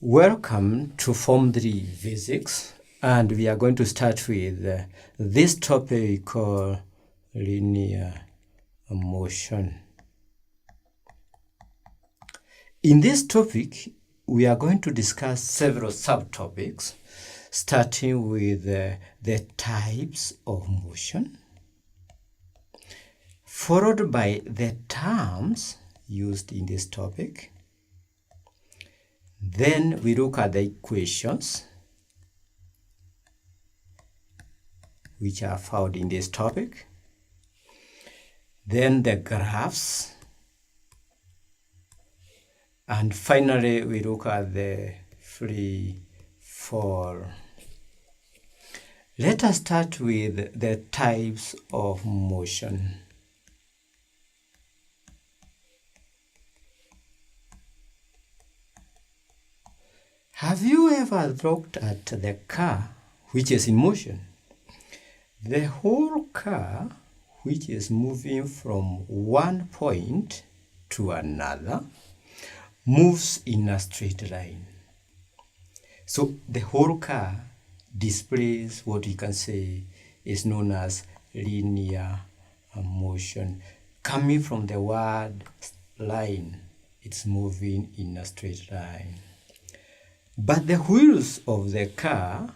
Welcome to Form 3 Physics, and we are going to start with this topic we call linear motion. In this topic, we are going to discuss several subtopics, starting with the types of motion, followed by the terms used in this topic. Then we look at the equations which are found in this topic. Then the graphs. And finally, we look at the free fall. Let us start with the types of motion. Have you ever looked at the car which is in motion? The whole car, which is moving from one point to another, moves in a straight line. So the whole car displays what we can say is known as linear motion. Coming from the word line, it's moving in a straight line. But the wheels of the car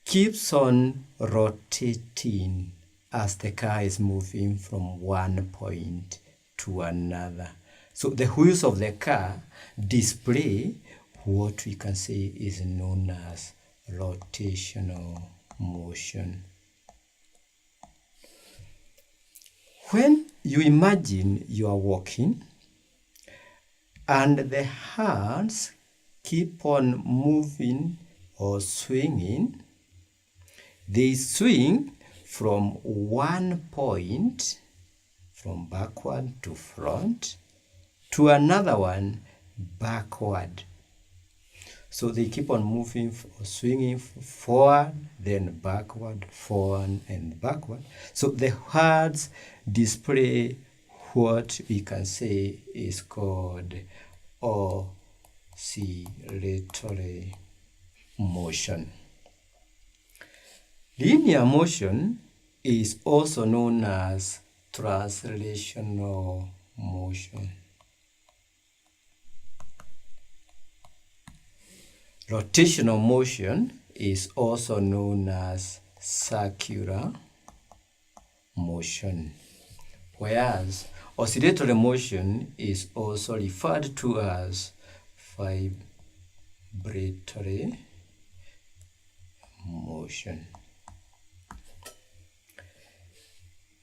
keeps on rotating as the car is moving from one point to another. So the wheels of the car display what we can say is known as rotational motion. When you imagine you are walking and the hands keep on moving or swinging, they swing from one point, from backward to front, to another one backward. So they keep on moving or swinging forward, then backward, forward, and backward. So the hands display what we can say is called oscillatory motion. Linear motion is also known as translational motion. Rotational motion is also known as circular motion, whereas oscillatory motion is also referred to as vibratory motion.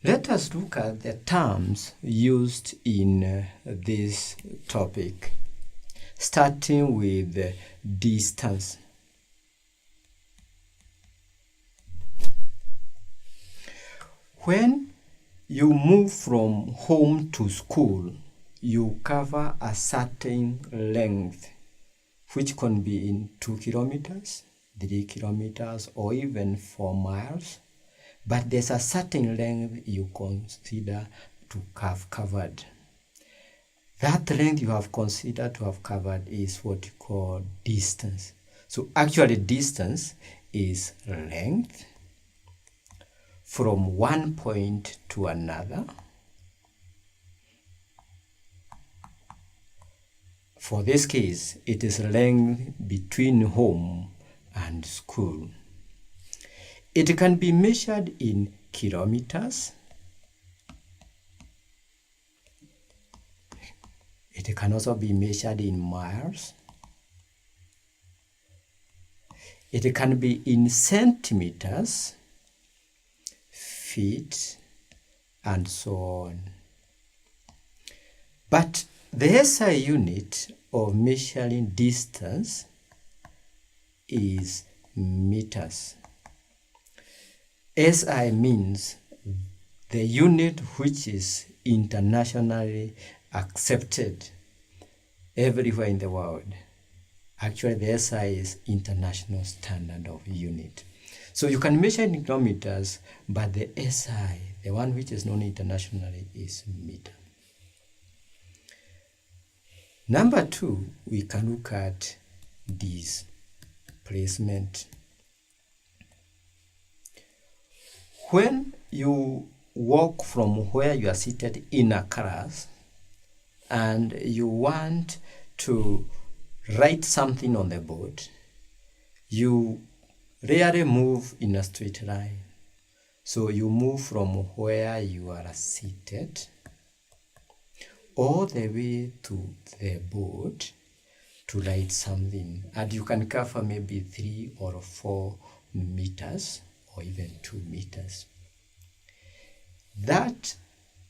Let us look at the terms used in this topic, starting with distance. When you move from home to school, you cover a certain length, which can be in 2 kilometers, 3 kilometers, or even 4 miles. But there's a certain length you consider to have covered. That length you have considered to have covered is what you call distance. So actually distance is length from one point to another. For this case, it is length between home and school. It can be measured in kilometers. It can also be measured in miles. It can be in centimeters, feet, and so on. But the SI unit of measuring distance is meters. SI means the unit which is internationally accepted everywhere in the world. Actually, the SI is international standard of unit. So you can measure in kilometers, but the SI, the one which is known internationally, is meter. Number 2, we can look at displacement. When you walk from where you are seated in a class and you want to write something on the board, you rarely move in a straight line. So you move from where you are seated all the way to the board to write something, and you can cover maybe 3 or 4 meters or even 2 meters. That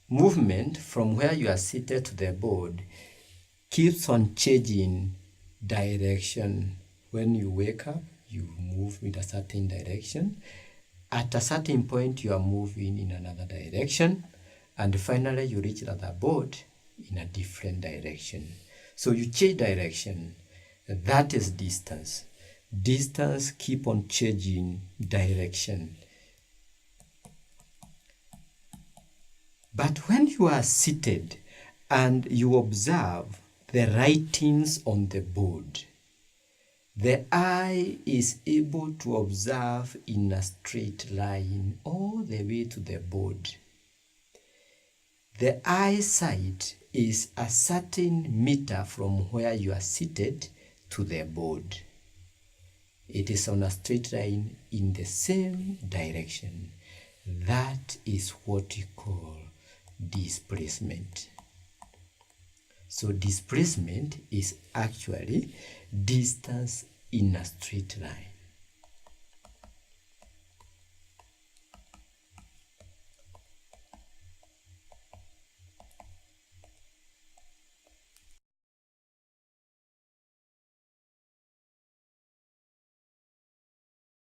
movement from where you are seated to the board keeps on changing direction. When you wake up, you move in a certain direction. At a certain point, you are moving in another direction, and finally you reach the board in a different direction. So you change direction. That is distance. Distance keep on changing direction. But when you are seated and you observe the writings on the board, the eye is able to observe in a straight line all the way to the board. The eyesight is a certain meter from where you are seated to the board. It is on a straight line in the same direction. That is what we call displacement. So displacement is actually distance in a straight line.